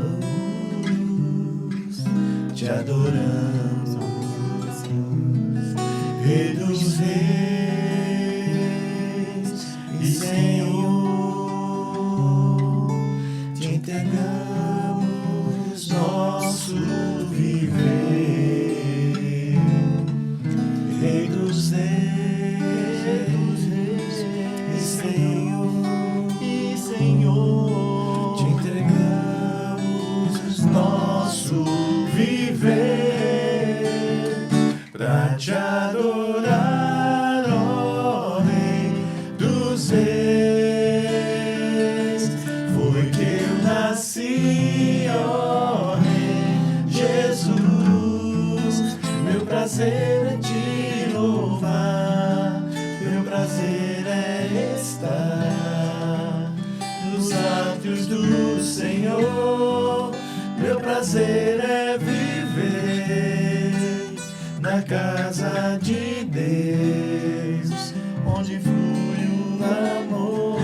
Rei dos Reis e Senhor, te entregamos nosso viver, Rei dos Reis e Senhor, te entregamos nosso viver pra te adorar, ó Rei dos Reis. Foi que eu nasci, ó Rei Jesus. Meu prazer é te louvar, meu prazer é estar nos átrios do Senhor. Meu prazer é viver na casa de Deus, onde flui o amor,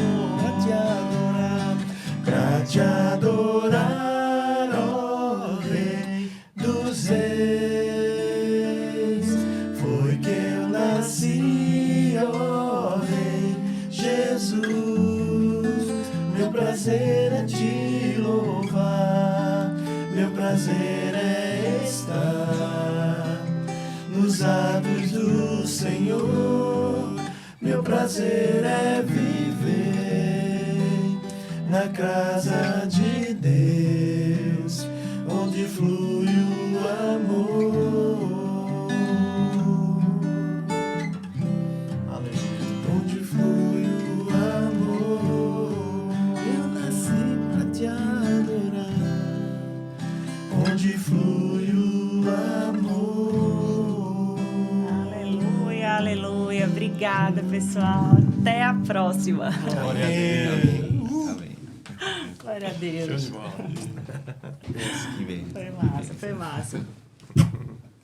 pra te adorar, ó Rei dos Reis. Foi que eu nasci, ó Rei Jesus. Meu prazer é te louvar, meu prazer é estar nos atos do Senhor. Meu prazer é viver na casa de Deus, onde flui o amor. Aleluia. Onde flui o amor. Eu nasci pra te adorar, onde flui o amor. Aleluia, aleluia. Obrigada, pessoal. Até a próxima. Glória a Deus. Amém. Glória a Deus. Show de bola. Que bem. Foi massa.